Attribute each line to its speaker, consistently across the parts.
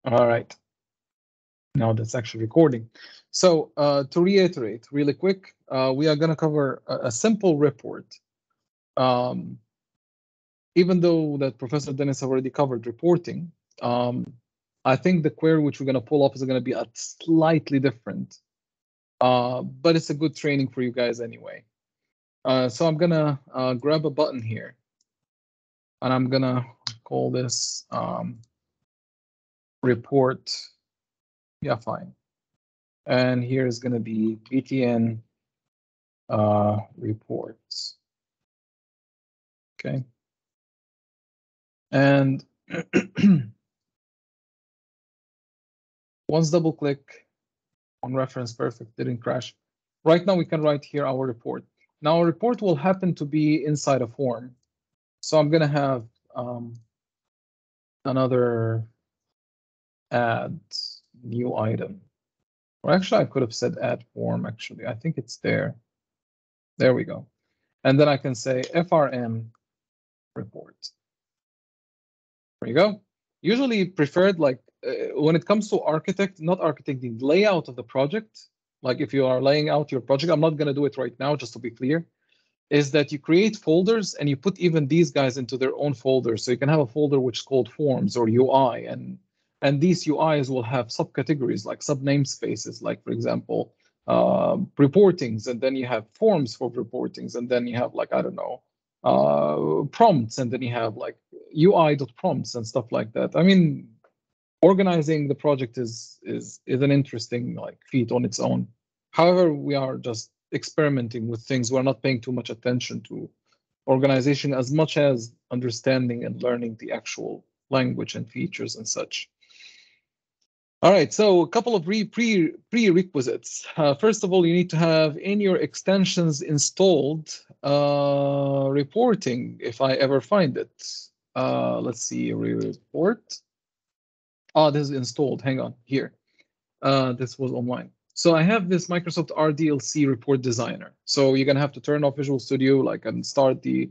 Speaker 1: All right. Now that's actually recording. So to reiterate really quick, we are going to cover a simple report. Even though that Professor Dennis already covered reporting, I think the query which we're going to pull up is going to be a slightly different, but it's a good training for you guys anyway. So I'm going to grab a button here, and I'm going to call this report. Yeah, fine. And here is going to be BTN reports. Okay. And once double click on reference, perfect, didn't crash. Right now we can write here our report. Now our report will happen to be inside a form. So I'm going to have another add new item. Or actually I could have said add form actually. I think it's there. There we go. And then I can say FRM report. There you go. Usually preferred, like when it comes to not architecting, layout of the project, like if you are laying out your project, I'm not going to do it right now, just to be clear, is that you create folders and you put even these guys into their own folders. So you can have a folder which is called forms or UI, and these UIs will have subcategories like sub namespaces, like for example, reportings, and then you have forms for reportings, and then you have like, I don't know, prompts, and then you have like UI.prompts and stuff like that. I mean, organizing the project is an interesting like feat on its own. However, we are just experimenting with things. We're not paying too much attention to organization as much as understanding and learning the actual language and features and such. All right, so a couple of prerequisites. First of all, you need to have in your extensions installed reporting, if I ever find it. Let's see, report. Oh, this is installed. Hang on, here. This was online. So I have this Microsoft RDLC report designer. So you're gonna have to turn off Visual Studio, like, and start the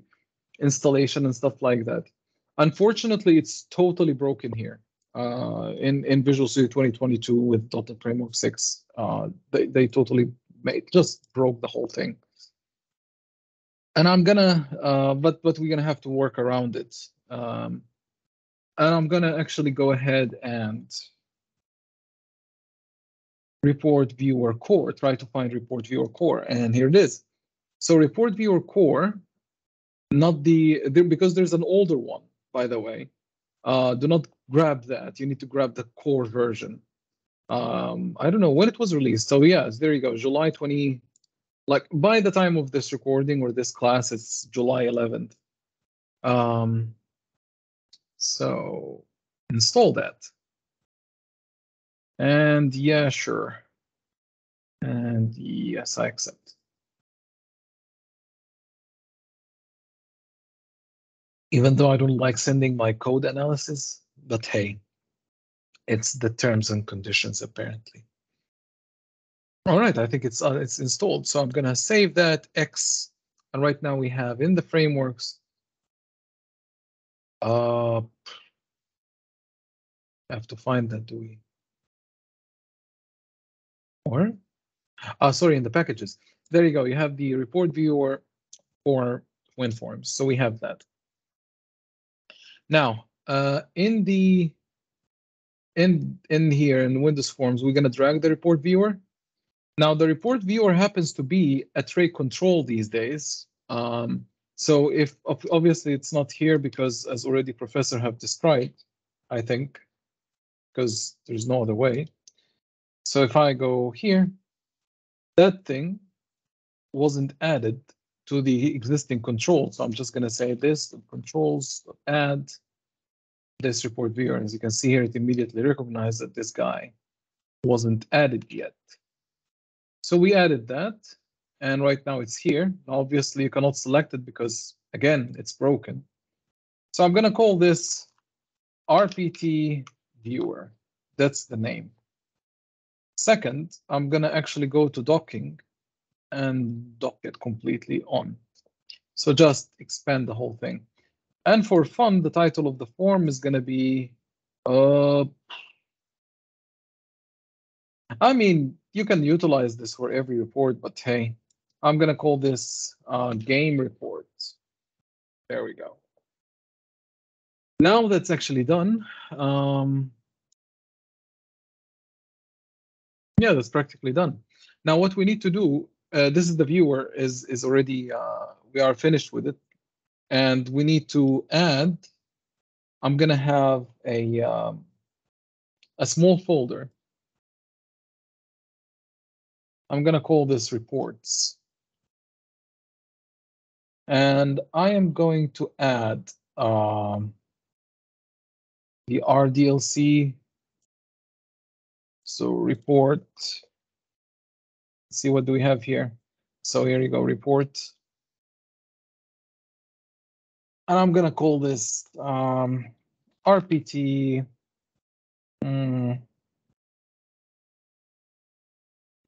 Speaker 1: installation and stuff like that. Unfortunately, it's totally broken here in Visual Studio 2022 with .NET Framework 6. They totally just broke the whole thing. And I'm gonna, but we're gonna have to work around it. And I'm gonna actually go ahead and report viewer core, try to find report viewer core, and here it is. So report viewer core, not because there's an older one, by the way. Do not grab that. You need to grab the core version. I don't know when it was released. So yes, there you go, July 20. Like by the time of this recording or this class, it's July 11th. So install that. And yeah, sure. And yes, I accept. Even though I don't like sending my code analysis, but hey, it's the terms and conditions apparently. All right, I think it's installed. So I'm gonna save that X, and right now we have in the frameworks. I have to find that, do we? Or, sorry, in the packages. There you go. You have the report viewer for WinForms. So we have that. Now, in here in Windows Forms, we're gonna drag the report viewer. Now the report viewer happens to be a tray control these days. So if obviously it's not here because as already Professor have described, I think, because there's no other way. So if I go here, that thing wasn't added to the existing control. So I'm just going to say this controls add this report viewer. And as you can see here, it immediately recognized that this guy wasn't added yet. So we added that, and right now it's here. Obviously, you cannot select it because, again, it's broken. So I'm going to call this RPT viewer. That's the name. Second, I'm going to actually go to docking and dock it completely on. So just expand the whole thing. And for fun, the title of the form is going to be I mean, you can utilize this for every report, but hey, I'm gonna call this game report. There we go. Now that's actually done. Yeah, that's practically done. Now what we need to do, this is the viewer is already, we are finished with it. And we need to add, I'm gonna have a small folder. I'm gonna call this reports. And I am going to add the RDLC. So report, see what do we have here. So here you go, report. And I'm gonna call this RPT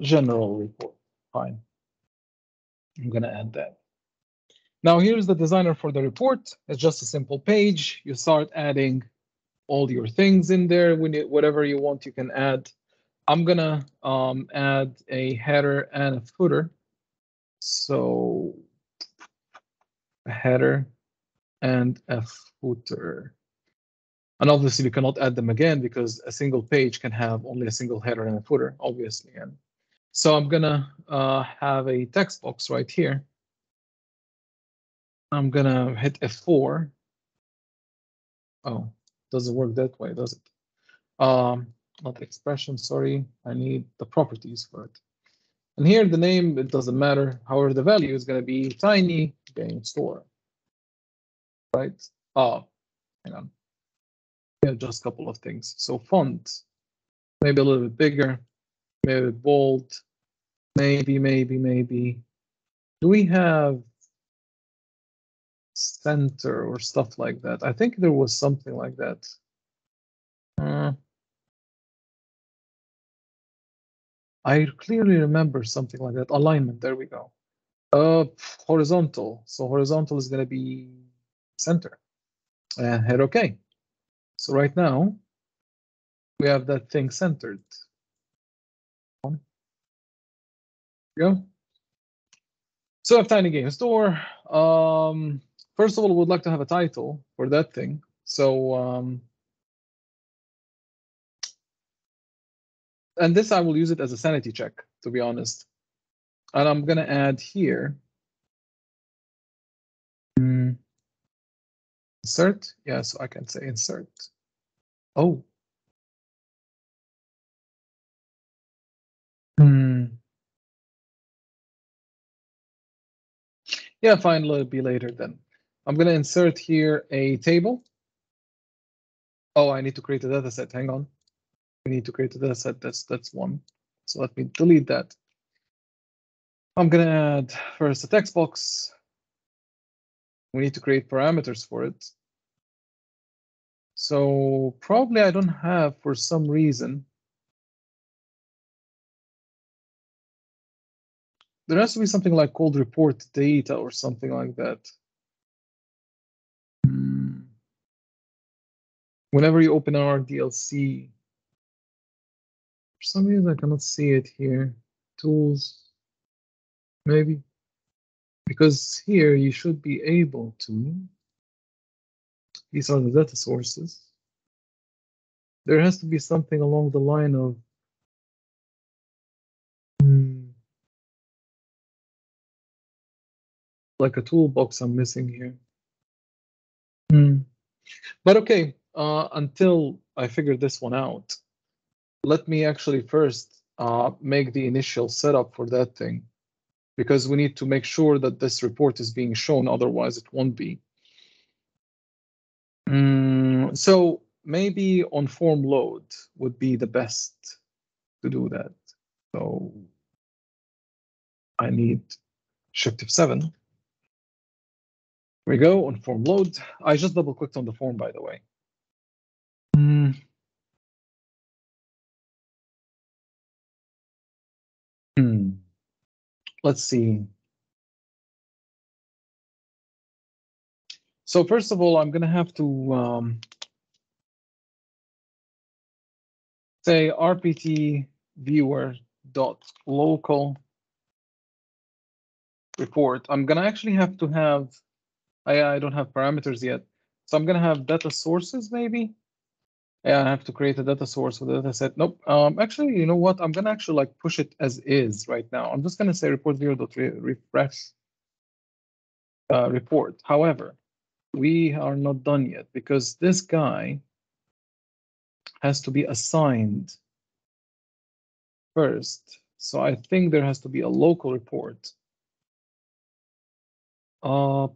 Speaker 1: general report. Fine. I'm gonna add that. Now here's the designer for the report. It's just a simple page. You start adding all your things in there. Whatever you want, you can add. I'm gonna add a header and a footer. So a header and a footer. And obviously we cannot add them again because a single page can have only a single header and a footer, obviously. And so I'm gonna have a text box right here. I'm gonna hit F4. Oh, doesn't work that way, does it? Not expression, sorry. I need the properties for it. And here the name, it doesn't matter. However, the value is going to be tiny game store, right? Oh, hang on. We have just a couple of things. So font, maybe a little bit bigger, maybe bold, maybe. Do we have center or stuff like that? I think there was something like that. I clearly remember something like that. Alignment, there we go. Horizontal. So horizontal is going to be center. And hit OK. So right now, we have that thing centered. There we go. So I have tiny game store. First of all, we would like to have a title for that thing. So, and this I will use it as a sanity check, to be honest. And I'm going to add here. Insert. Yeah, so I can say insert. Oh. Yeah, fine, it'll be later then. I'm going to insert here a table. Oh, I need to create a data set. Hang on. We need to create a data set. That's one. So let me delete that. I'm going to add first a text box. We need to create parameters for it. So probably I don't have, for some reason, there has to be something like called report data or something like that. Whenever you open our DLC, for some reason I cannot see it here. Tools, maybe. Because here you should be able to. These are the data sources. There has to be something along the line of like a toolbox I'm missing here. But okay, until I figure this one out, let me actually first make the initial setup for that thing, because we need to make sure that this report is being shown, otherwise it won't be. So maybe on form load would be the best to do that. So I need Shift F7. Here we go on form load. I just double clicked on the form, by the way. Let's see. So first of all, I'm going to have to say RPT viewer dot local report. I'm gonna actually have to have, I don't have parameters yet. So I'm gonna have data sources maybe. Yeah, I have to create a data source with a data set. Nope. Actually, you know what? I'm gonna actually like push it as is right now. I'm just gonna say report viewer dot refresh report. However, we are not done yet because this guy has to be assigned first. So I think there has to be a local report. For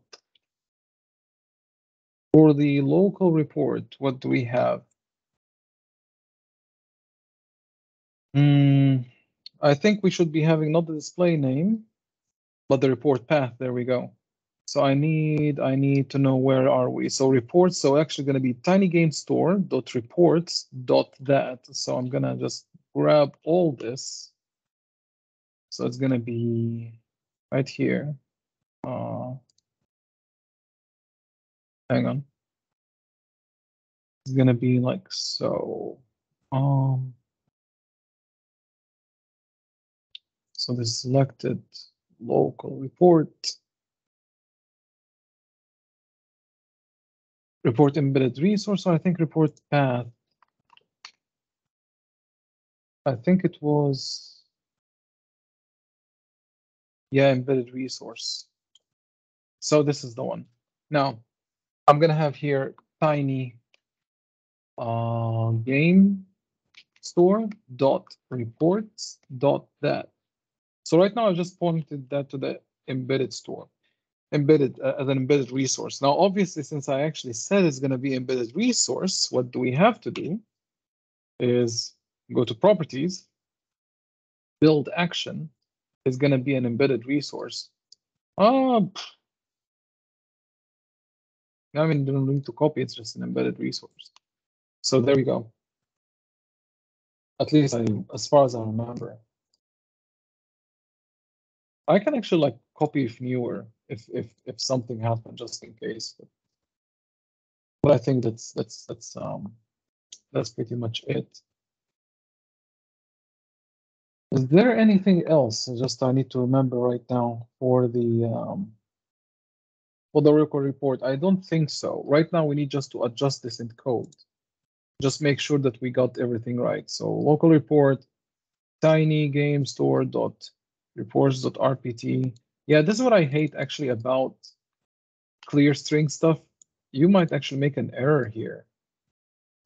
Speaker 1: the local report, what do we have? I think we should be having not the display name, but the report path. There we go. So I need to know where are we. So reports. So actually going to be tinygame-store.reports.that. So I'm gonna just grab all this. So it's gonna be right here. Hang on. It's gonna be like so. So the selected local report embedded resource. So I think report path. I think it was, yeah, embedded resource. So this is the one. Now I'm gonna have here tiny game store dot reports dot that. So right now I just pointed that to the embedded store, embedded as an embedded resource. Now obviously, since I actually said it's going to be embedded resource, what do we have to do is go to properties, build action is going to be an embedded resource. I mean, don't need to copy, it's just an embedded resource. So there we go. At least as far as I remember. I can actually like copy if newer, if something happened, just in case. But I think that's pretty much it. Is there anything else? Just I need to remember right now for the record report. I don't think so. Right now we need just to adjust this in code. Just make sure that we got everything right. So local report, tiny game store dot reports dot rpt. Yeah, this is what I hate actually about clear string stuff. You might actually make an error here,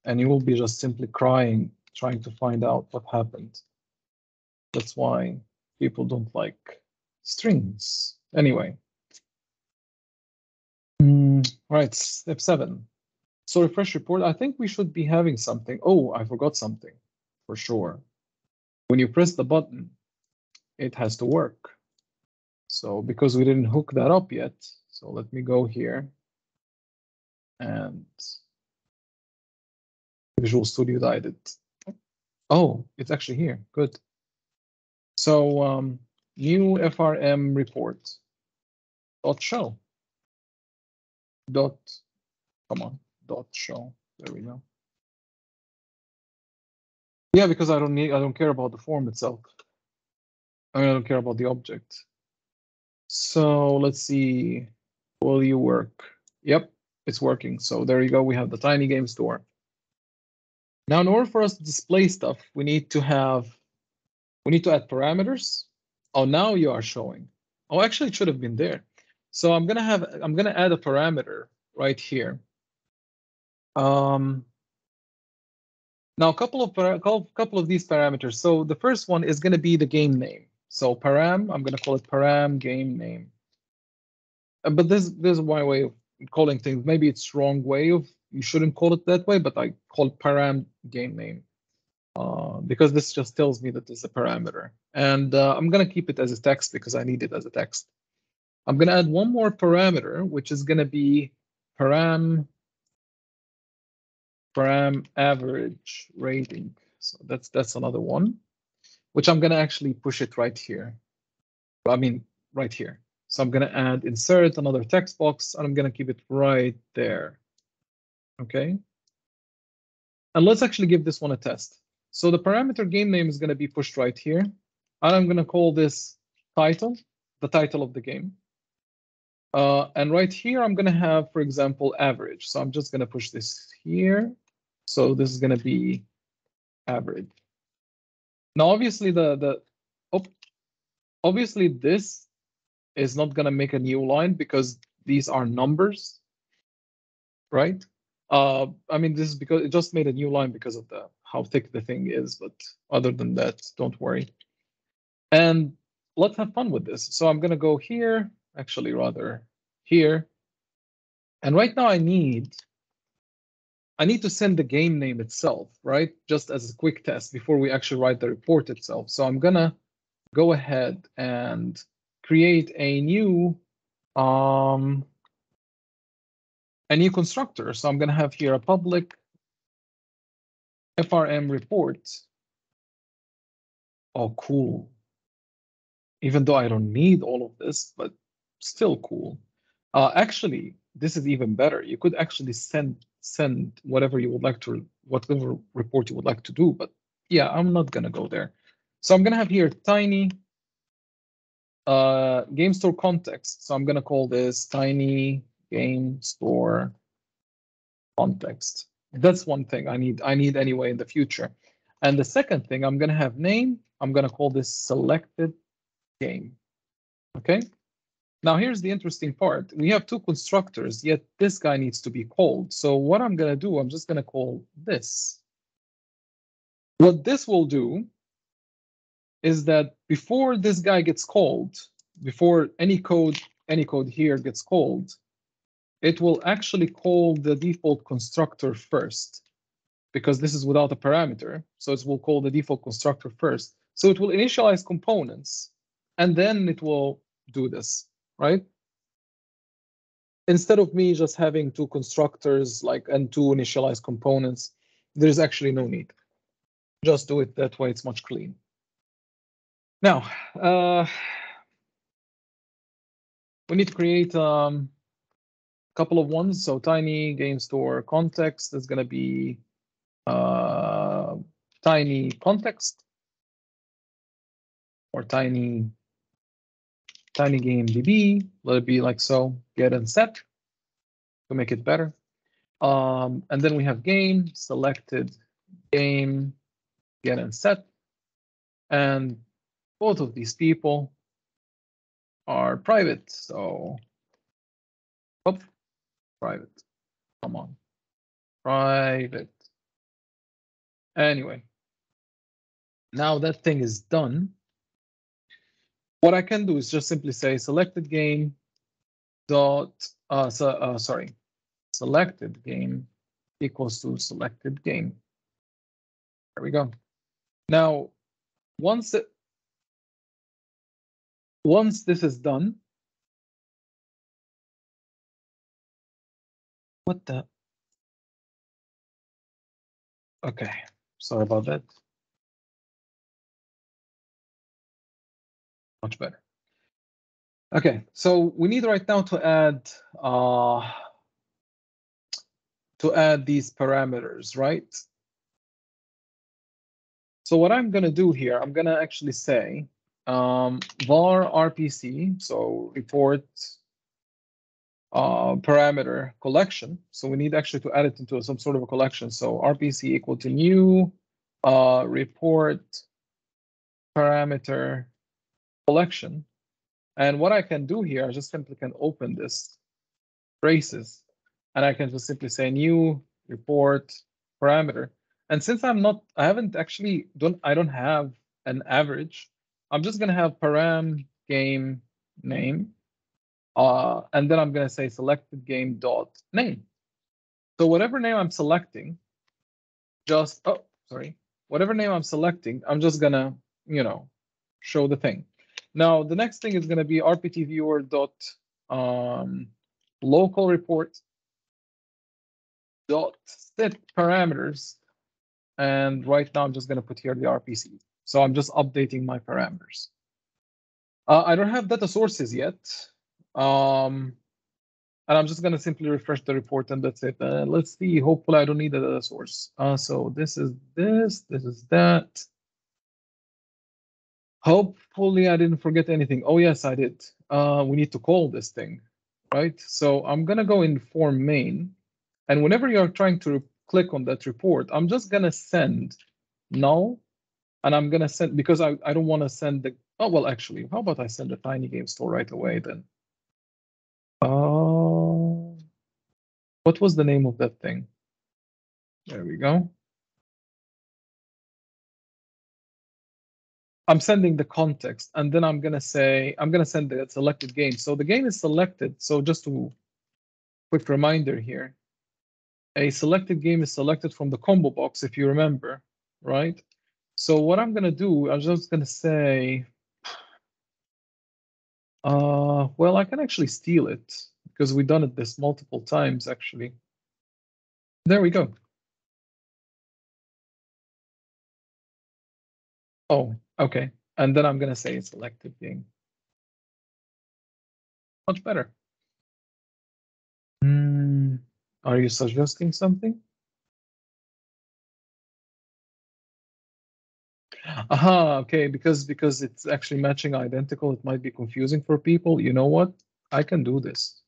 Speaker 1: and you will be just simply crying trying to find out what happened. That's why people don't like strings. Anyway. Right, step 7. So refresh report. I think we should be having something. Oh, I forgot something for sure. When you press the button, it has to work. So because we didn't hook that up yet, so let me go here and Visual Studio died it. Oh, it's actually here. Good. So new FRM report dot show dot, come on, dot show. There we go. Yeah, because I don't care about the form itself. I mean, I don't care about the object. So let's see. Will you work? Yep, it's working. So there you go. We have the tiny game store. Now, in order for us to display stuff, we need to add parameters. Oh, now you are showing. Oh, actually, it should have been there. So I'm gonna add a parameter right here. Now a couple of these parameters. So the first one is gonna be the game name. So param, I'm gonna call it param game name. But this is my way of calling things. Maybe it's wrong way of, you shouldn't call it that way, but I call it param game name because this just tells me that it's a parameter. And I'm gonna keep it as a text because I need it as a text. I'm gonna add one more parameter, which is gonna be param average rating. So that's another one, which I'm gonna actually push it right here. I mean, right here. So I'm gonna add insert another text box, and I'm gonna keep it right there. Okay. And let's actually give this one a test. So the parameter game name is going to be pushed right here. And I'm going to call this title, the title of the game. And right here, I'm going to have, for example, average. So I'm just going to push this here. So this is going to be average. Now, obviously, obviously this is not going to make a new line because these are numbers, right? I mean, this is because it just made a new line because of how thick the thing is. But other than that, don't worry. And let's have fun with this. So I'm going to go here, actually, rather here. And right now, I need to send the game name itself, right? Just as a quick test before we actually write the report itself. So I'm gonna go ahead and create a new constructor. So I'm gonna have here a public FRM report. Oh, cool. Even though I don't need all of this, but still cool. Actually, this is even better. You could actually send whatever you would like to, whatever report you would like to do. But yeah, I'm not gonna go there. So I'm gonna have here tiny game store context. So I'm gonna call this tiny game store context. That's one thing I need anyway in the future. And the second thing, I'm gonna have name. I'm gonna call this selected game. Okay. Now here's the interesting part. We have two constructors, yet this guy needs to be called. So what I'm gonna do, I'm just gonna call this. What this will do is that before this guy gets called, before any code here gets called, it will actually call the default constructor first, because this is without a parameter. So it will call the default constructor first. So it will initialize components, and then it will do this, right? Instead of me just having two constructors and two initialized components, there's actually no need. Just do it that way. It's much cleaner. Now, we need to create a couple of ones. So tiny game store context is going to be tiny context, or tiny game DB. Let it be like so. Get and set to make it better. And then we have game selected game get and set, and both of these people are private. So, private. Come on, private. Anyway, now that thing is done. What I can do is just simply say selected game dot selected game equals to selected game. There we go. Now, once this is done, what the? Okay, sorry about that. Much better. Okay, so we need right now to add these parameters, right? So what I'm gonna do here, I'm gonna actually say var RPC, so report parameter collection. So we need actually to add it into some sort of a collection. So RPC equal to new report parameter collection. And what I can do here, I just simply can open this braces, and I can just simply say new report parameter. And since I don't have an average, I'm just gonna have param game name, and then I'm gonna say selected game dot name. So whatever name I'm selecting, whatever name I'm selecting, I'm just gonna, show the thing. Now the next thing is gonna be rpt viewer dot local report dot set parameters, and right now I'm just gonna put here the RPC. So I'm just updating my parameters. I don't have data sources yet. And I'm just going to simply refresh the report and that's it. Let's see. Hopefully, I don't need a data source. So this is this is that. Hopefully, I didn't forget anything. Oh, yes, I did. We need to call this thing, right? So I'm going to go in form main. And whenever you're trying to click on that report, I'm just going to send null. And I'm going to send, because I don't want to send the, oh, well, actually, how about I send the tiny game store right away then? What was the name of that thing? There we go. I'm sending the context, and then I'm gonna say, I'm gonna send the selected game. So the game is selected. So just to quick reminder here, a selected game is selected from the combo box, if you remember, right? So what I'm gonna do, I'm just gonna say, well, I can actually steal it because we've done it this multiple times, actually. There we go. Oh, okay. And then I'm gonna say selected game. Much better. Are you suggesting something? Aha, okay, because it's actually matching identical, it might be confusing for people. You know what? I can do this.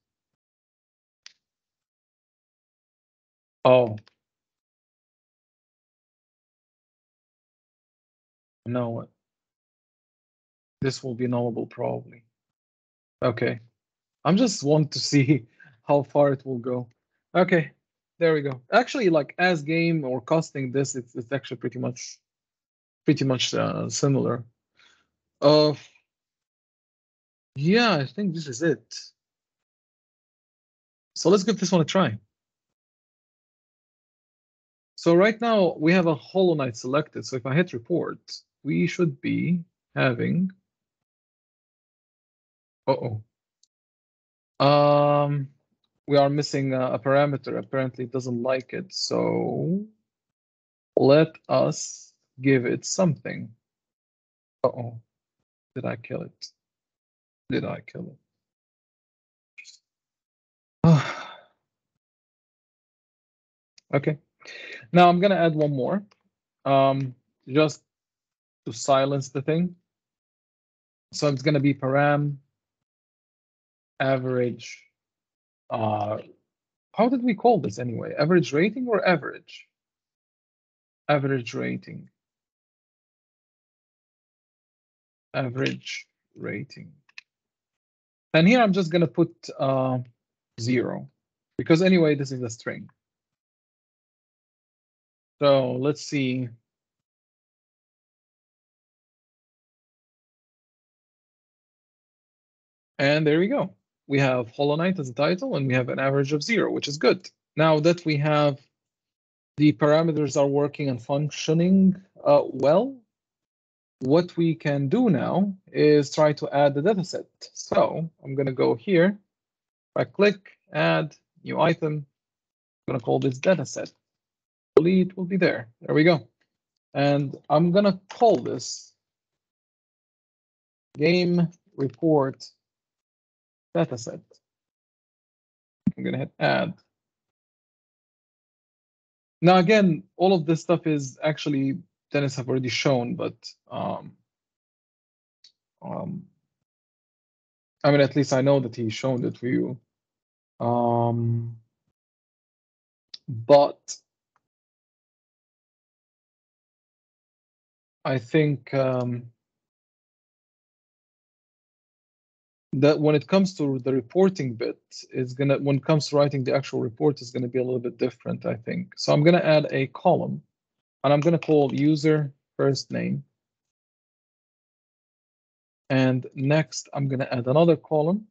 Speaker 1: Oh. No, this will be nullable probably. Okay. I'm just want to see how far it will go. Okay, there we go. Actually, like as game or costing this, it's actually pretty much similar. Uh, yeah, I think this is it. So let's give this one a try. So right now we have a Hollow Knight selected. So if I hit report, we should be having. Uh-oh. We are missing a parameter. Apparently it doesn't like it. So let us give it something. Uh-oh. Did I kill it? Did I kill it? Okay. Now I'm gonna add one more. Just to silence the thing. So it's gonna be param average. How did we call this anyway? Average rating or average? Average rating. Average rating. And here I'm just gonna put 0 because anyway this is a string. So let's see. And there we go. We have Hollow Knight as a title and we have an average of 0, which is good. Now that we have the parameters are working and functioning well, what we can do now is try to add the dataset. So I'm going to go here. If I click add new item, I'm going to call this dataset. Hopefully it will be there. There we go. And I'm going to call this game report dataset. I'm going to hit add. Now, again, all of this stuff is actually Dennis have already shown, but I mean, at least I know that he's shown it for you. But I think that when it comes to the reporting bit, it's gonna, when it comes to writing the actual report, is gonna be a little bit different, I think. So I'm gonna add a column, and I'm gonna call user first name. And next, I'm gonna add another column.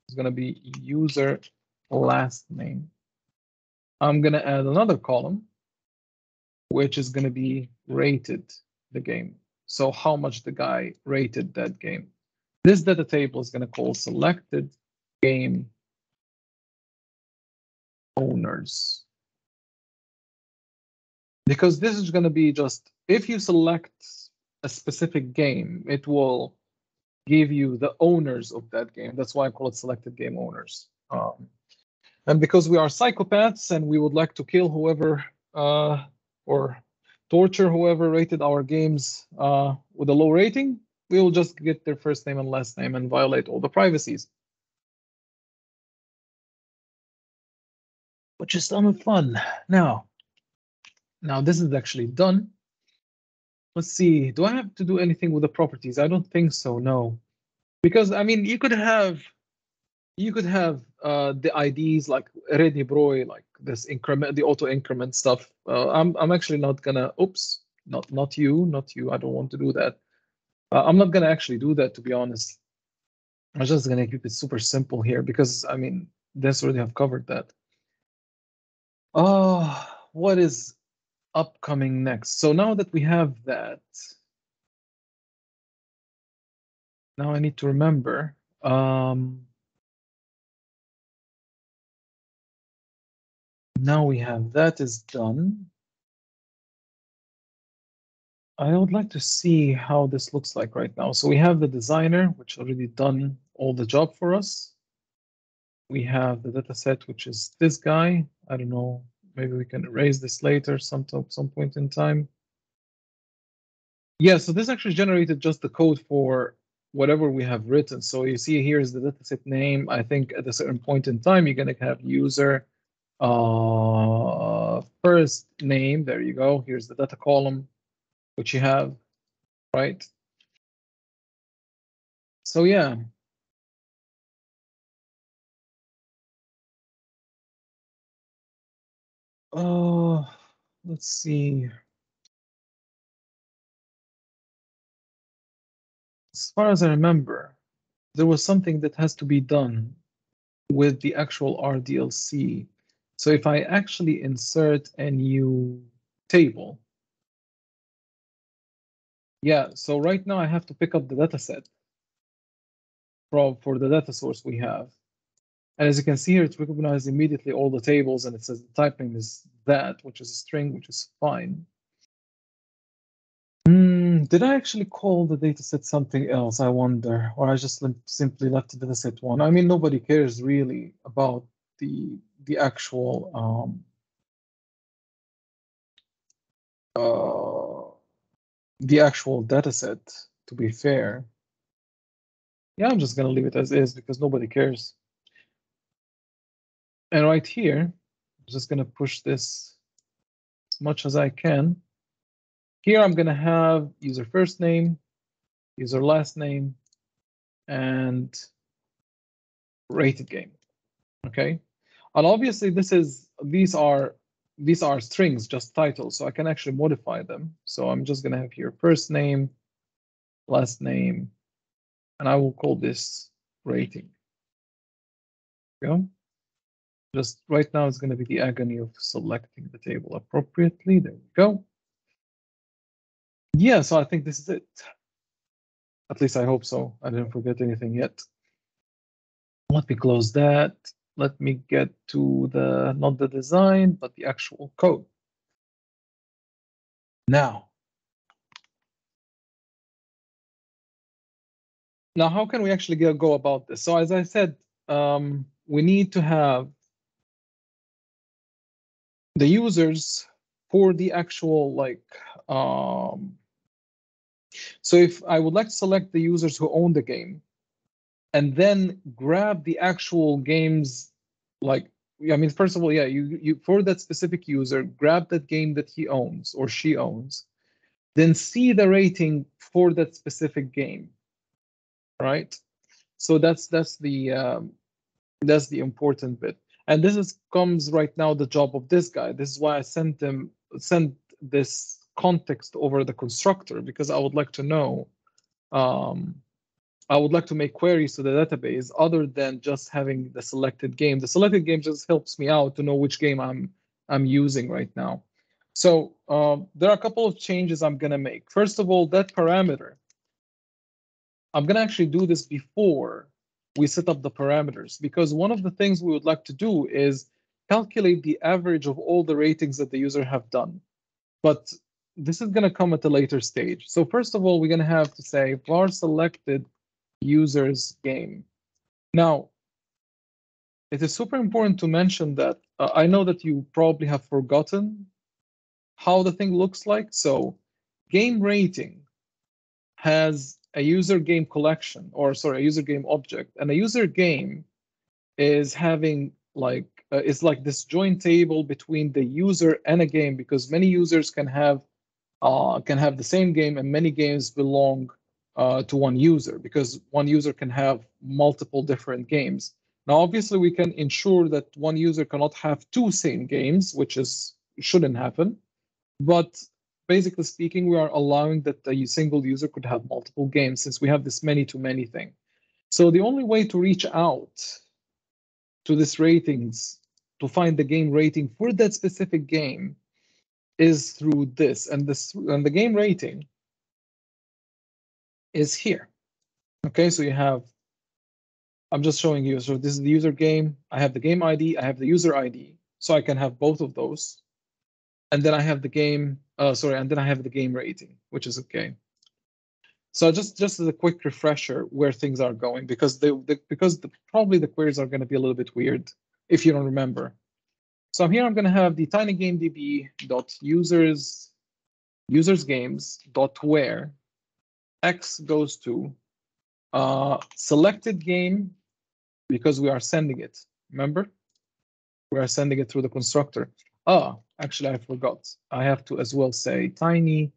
Speaker 1: It's gonna be user last name. I'm gonna add another column, which is gonna be rated the game. So how much the guy rated that game. This data table is going to call selected game owners. Because this is going to be just, if you select a specific game, it will give you the owners of that game. That's why I call it selected game owners. And because we are psychopaths and we would like to kill whoever or torture whoever rated our games with a low rating, we will just get their first name and last name and violate all the privacies. Which is some fun. Now this is actually done. Let's see, do I have to do anything with the properties? I don't think so, no. Because, I mean, you could have the IDs like ready broy, like this increment, the auto increment stuff. I'm actually not gonna. Oops, not you. I don't want to do that. I'm not gonna actually do that, to be honest. I'm just gonna keep it super simple here because I mean, this already have covered that. Oh, what is upcoming next? So now that we have that, now I need to remember. Now we have that is done. I would like to see how this looks like right now. So we have the designer, which already done all the job for us. We have the data set, which is this guy. I don't know, maybe we can erase this later some point in time. Yeah, so this actually generated just the code for whatever we have written. So you see here is the dataset name. I think at a certain point in time, you're going to have user first name. There you go. Here's the data column, which you have, right? So yeah. Let's see. As far as I remember, there was something that has to be done with the actual RDLC. So if I actually insert a new table, yeah, so right now I have to pick up the data set for the data source we have. And as you can see here, it recognizes immediately all the tables and it says the type name is that, which is a string, which is fine. Did I actually call the dataset something else, I wonder? Or I just simply left the dataset one? I mean, nobody cares really about the actual dataset, to be fair. Yeah, I'm just gonna leave it as is because nobody cares. And right here, I'm just gonna push this as much as I can. Here I'm gonna have user first name, user last name, and rated game. Okay, and obviously these are strings, just titles, so I can actually modify them. So I'm just gonna have here first name, last name, and I will call this rating. Go. Just right now, it's going to be the agony of selecting the table appropriately. There we go. Yeah, so I think this is it. At least I hope so. I didn't forget anything yet. Let me close that. Let me get to the, not the design, but the actual code. Now how can we actually go about this? So as I said, we need to have the users for the actual so if I would like to select the users who own the game and then grab the actual games, like, I mean, first of all, yeah, you for that specific user, grab that game that he owns or she owns, then see the rating for that specific game, right? So that's the important bit. And this comes right now the job of this guy. This is why I sent this context over the constructor, because I would like to know, I would like to make queries to the database other than just having the selected game. The selected game just helps me out to know which game I'm using right now. So there are a couple of changes I'm gonna make. First of all, that parameter, I'm gonna actually do this before we set up the parameters, because one of the things we would like to do is calculate the average of all the ratings that the user have done. But this is gonna come at a later stage. So first of all, we're gonna have to say var selected users game. Now, it is super important to mention that I know that you probably have forgotten how the thing looks like. So game rating has a user game collection, or sorry, a user game object, and a user game is having like it's like this joint table between the user and a game, because many users can have the same game, and many games belong to one user, because one user can have multiple different games. Now, obviously, we can ensure that one user cannot have two same games, which shouldn't happen. But basically speaking, we are allowing that a single user could have multiple games, since we have this many-to-many thing. So the only way to reach out to this ratings to find the game rating for that specific game is through this, and the game rating is here. Okay, so you have, I'm just showing you, so this is the user game, I have the game ID, I have the user ID, so I can have both of those. And then I have the game, and then I have the game rating, which is okay. So just as a quick refresher where things are going, because probably the queries are going to be a little bit weird if you don't remember. So here I'm going to have the tinygamedb.users games dot where x goes to selected game, because we are sending it. Remember, we are sending it through the constructor. Actually, I forgot. I have to as well say tiny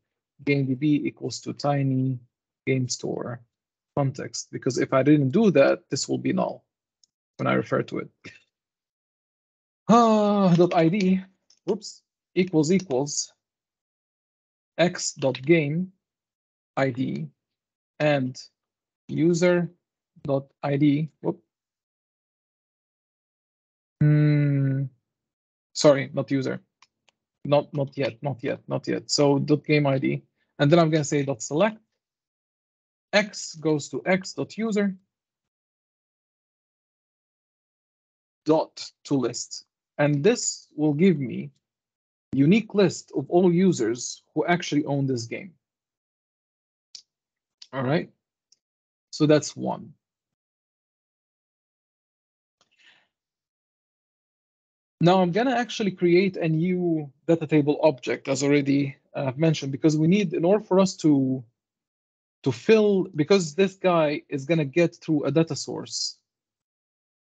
Speaker 1: gamedb equals to tiny game store context, because if I didn't do that, this will be null when I refer to it. Dot id, whoops, equals x dot game id and user dot id. Whoop. Sorry, not user. Not yet. So dot game ID, and then I'm going to say dot select x goes to x dot user dot to list, and this will give me unique list of all users who actually own this game. All right, so that's one. Now I'm going to actually create a new data table object, as already mentioned, because we need, in order for us to fill, because this guy is going to get through a data source,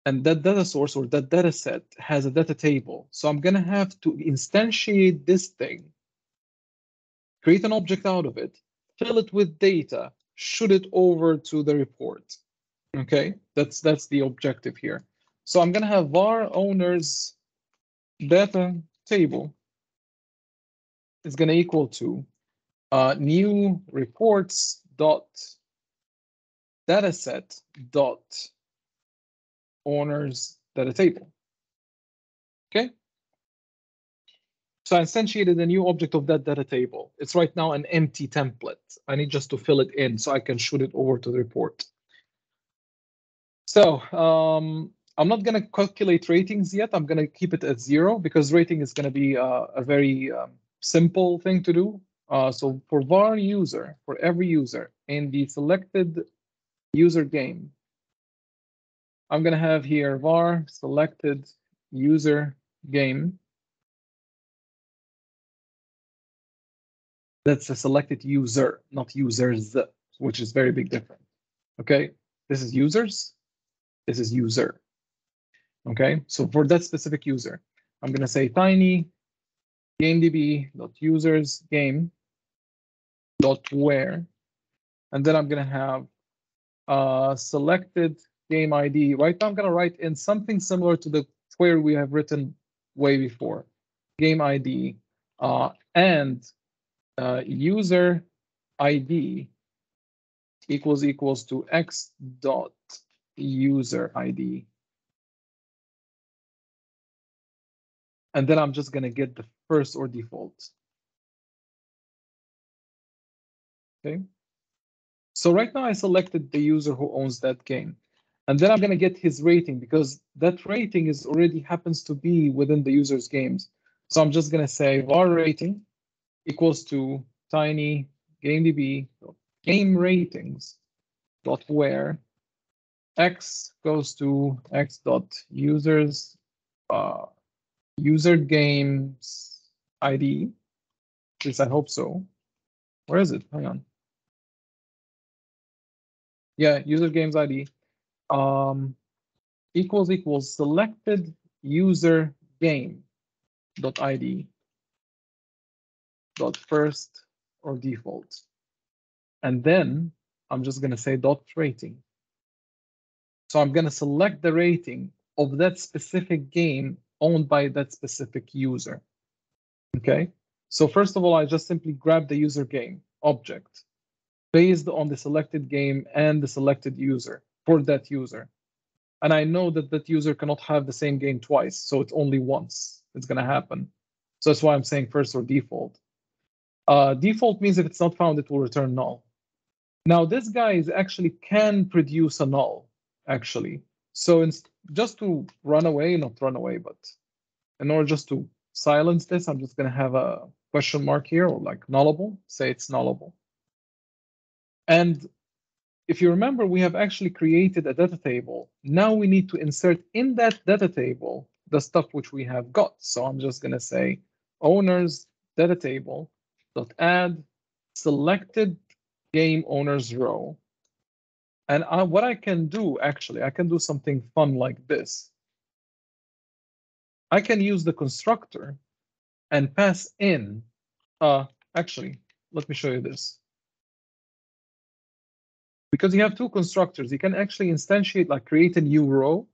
Speaker 1: and that data source or that data set has a data table. So I'm going to have to instantiate this thing, create an object out of it, fill it with data, shoot it over to the report. Okay, that's the objective here. So I'm going to have var owners data table is going to equal to new reports dot dataset dot owners data table. Okay, so I instantiated a new object of that data table. It's right now an empty template. I need just to fill it in so I can shoot it over to the report. So I'm not going to calculate ratings yet. I'm going to keep it at 0, because rating is going to be a very simple thing to do. So for var user, for every user in the selected user game, I'm going to have here var selected user game. That's a selected user, not users, which is very big difference. Okay, this is users, this is user. Okay, so for that specific user, I'm going to say tiny gamedb.users game dot where, and then I'm going to have selected game ID. Right now, I'm going to write in something similar to the query we have written way before. Game ID and user ID equals to x dot user ID. And then I'm just going to get the first or default. Okay. So right now I selected the user who owns that game. And then I'm going to get his rating, because that rating is already happens to be within the user's games. So I'm just going to say var rating equals to tiny gamedb game ratings dot where X goes to X dot users user games ID. At least I hope so. Where is it? Hang on. Yeah, user games ID. Equals selected user game dot ID dot first or default. And then I'm just going to say dot rating. So I'm going to select the rating of that specific game owned by that specific user. Okay. So first of all, I just simply grab the user game object based on the selected game and the selected user for that user. And I know that that user cannot have the same game twice. So it's only once it's going to happen. So that's why I'm saying first or default. Default means if it's not found, it will return null. Now, this guy is actually can produce a null, actually. So just to run away, not run away, but in order just to silence this, I'm just going to have a question mark here, or like nullable, say it's nullable. And if you remember, we have actually created a data table. Now we need to insert in that data table the stuff which we have got. So I'm just going to say owners data table dot add selected game owners row. And what I can do, actually, I can do something fun like this. I can use the constructor and pass in, actually, let me show you this. Because you have two constructors, you can actually instantiate, like create a new row,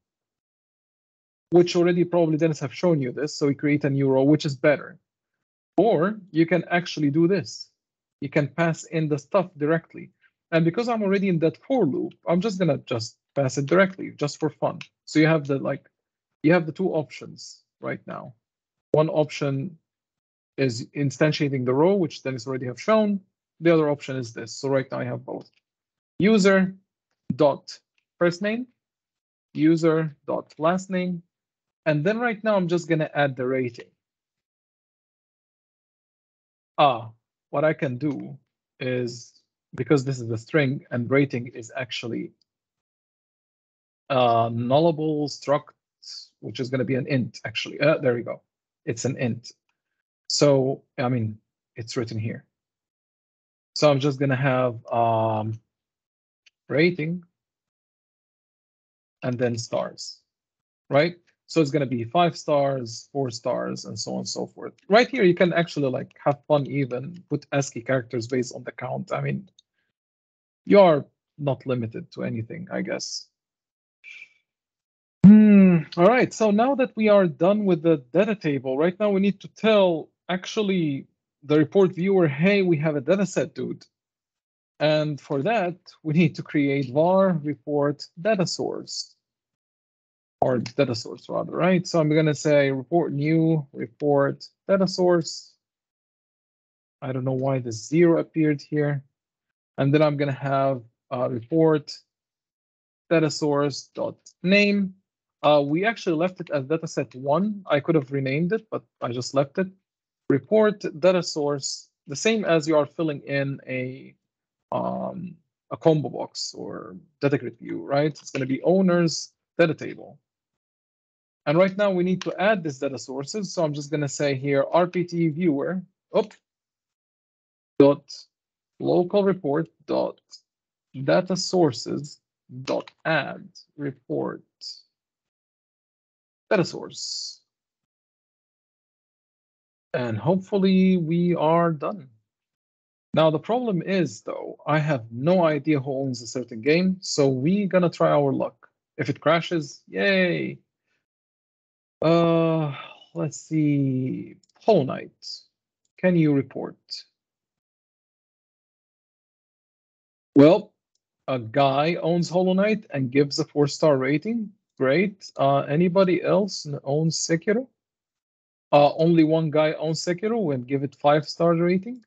Speaker 1: which already probably Dennis have shown you this. So we create a new row, which is better. Or you can actually do this. You can pass in the stuff directly. And because I'm already in that for loop, I'm just gonna just pass it directly, just for fun. So you have the two options right now. One option is instantiating the row, which Dennis already have shown. The other option is this. So right now I have both. User dot first name, user dot last name, and then right now I'm just gonna add the rating. What I can do is, because this is a string and rating is actually nullable struct, which is going to be an int, actually. There we go. It's an int. So, I mean, it's written here. So I'm just going to have rating and then stars, right? So it's going to be 5 stars, 4 stars, and so on and so forth. Right here, you can actually like have fun, even put ASCII characters based on the count. I mean, you are not limited to anything, I guess. All right, so now that we are done with the data table, right now we need to tell actually the report viewer, hey, we have a data set, dude. And for that, we need to create var report data source, or data source rather, right? So I'm going to say report new report data source. I don't know why the 0 appeared here. And then I'm going to have report data source dot name. We actually left it as dataset 1. I could have renamed it, but I just left it. Report data source, the same as you are filling in a combo box or data grid view, right? It's going to be owners data table. And right now we need to add this data sources. So I'm just going to say here RPT viewer dot local report dot data sources dot add report data source. And hopefully we are done. Now the problem is, though, I have no idea who owns a certain game, so we're gonna try our luck. If it crashes, yay. Let's see. Hollow Knight, can you report? Well, a guy owns Hollow Knight and gives a 4-star rating. Great. Anybody else owns Sekiro? Only one guy owns Sekiro and give it 5-star rating.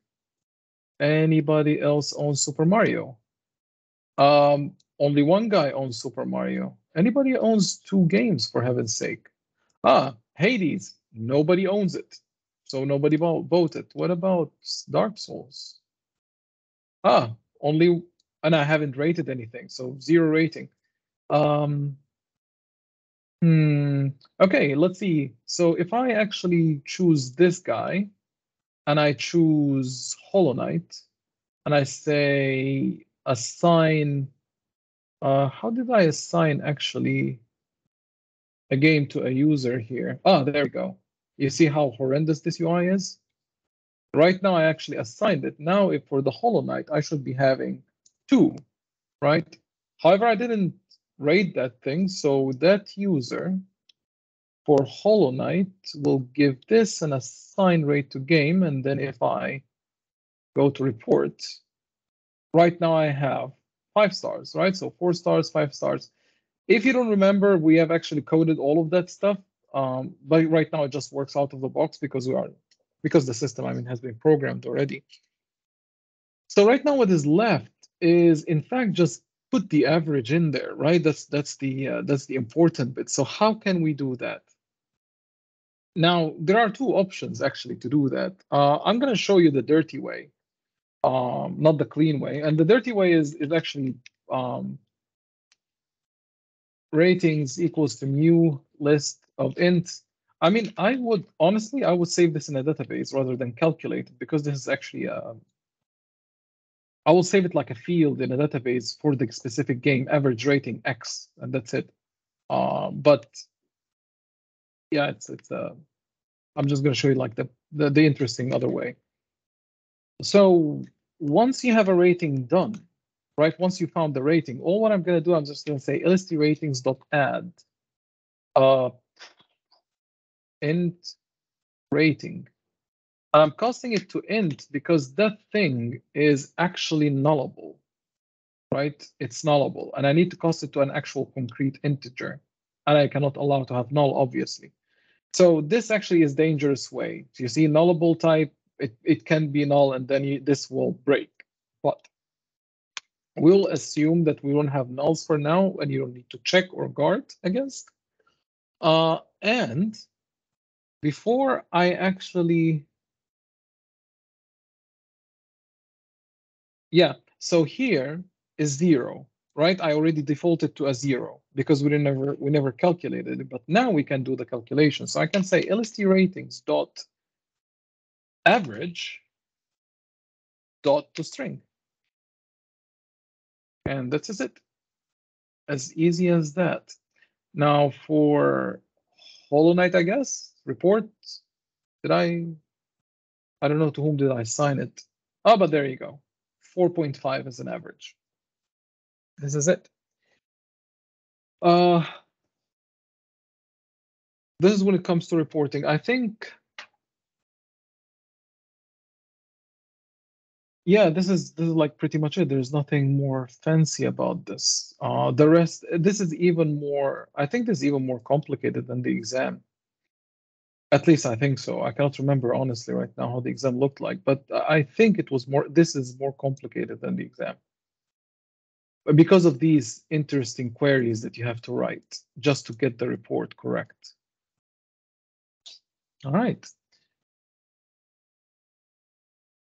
Speaker 1: Anybody else owns Super Mario? Only one guy owns Super Mario. Anybody owns 2 games, for heaven's sake? Hades. Nobody owns it. So nobody voted. What about Dark Souls? Only, and I haven't rated anything, so 0 rating. Okay, let's see. So if I actually choose this guy and I choose Hollow Knight and I say assign, how did I assign actually a game to a user here? Ah, there we go. You see how horrendous this UI is? Right now I actually assigned it. Now if for the Hollow Knight, I should be having 2, right? However, I didn't rate that thing, so that user for Hollow Knight will give this an assign rate to game, and then if I go to report, right now I have 5 stars, right? So 4 stars, 5 stars. If you don't remember, we have actually coded all of that stuff, but right now it just works out of the box because the system, I mean, has been programmed already. So right now what is left is, in fact, just put the average in there, right? That's the important bit. So how can we do that? Now, there are 2 options actually to do that. I'm going to show you the dirty way, not the clean way. And the dirty way is actually ratings equals to new list of ints. I mean, I would save this in a database rather than calculate it, because this is actually I will save it like a field in a database for the specific game, average rating X, and that's it. But yeah, it's I'm just going to show you like the interesting other way. So once you have a rating done, right? Once you found the rating, all what I'm going to do, I'm just going to say lstratings.add int rating. I'm casting it to int because that thing is actually nullable, right? It's nullable, and I need to cast it to an actual concrete integer, and I cannot allow to have null, obviously. So this actually is dangerous way. So you see nullable type, it can be null, and then this will break. But we'll assume that we don't have nulls for now, and you don't need to check or guard against. And before I actually, yeah, so here is 0, right? I already defaulted to a 0 because we never calculated it, but now we can do the calculation. So I can say lstratings dot average dot to string. And that's it. As easy as that. Now for Hollow Knight, I guess, report, I don't know to whom did I assign it. Oh, but there you go. 4.5 as an average. This is it. This is when it comes to reporting. I think, yeah, this is like pretty much it. There's nothing more fancy about this. The rest, this is even more, I think this is even more complicated than the exam. At least I think so. I cannot remember honestly right now how the exam looked like, but I think it was more, this is more complicated than the exam. Because of these interesting queries that you have to write just to get the report correct. All right.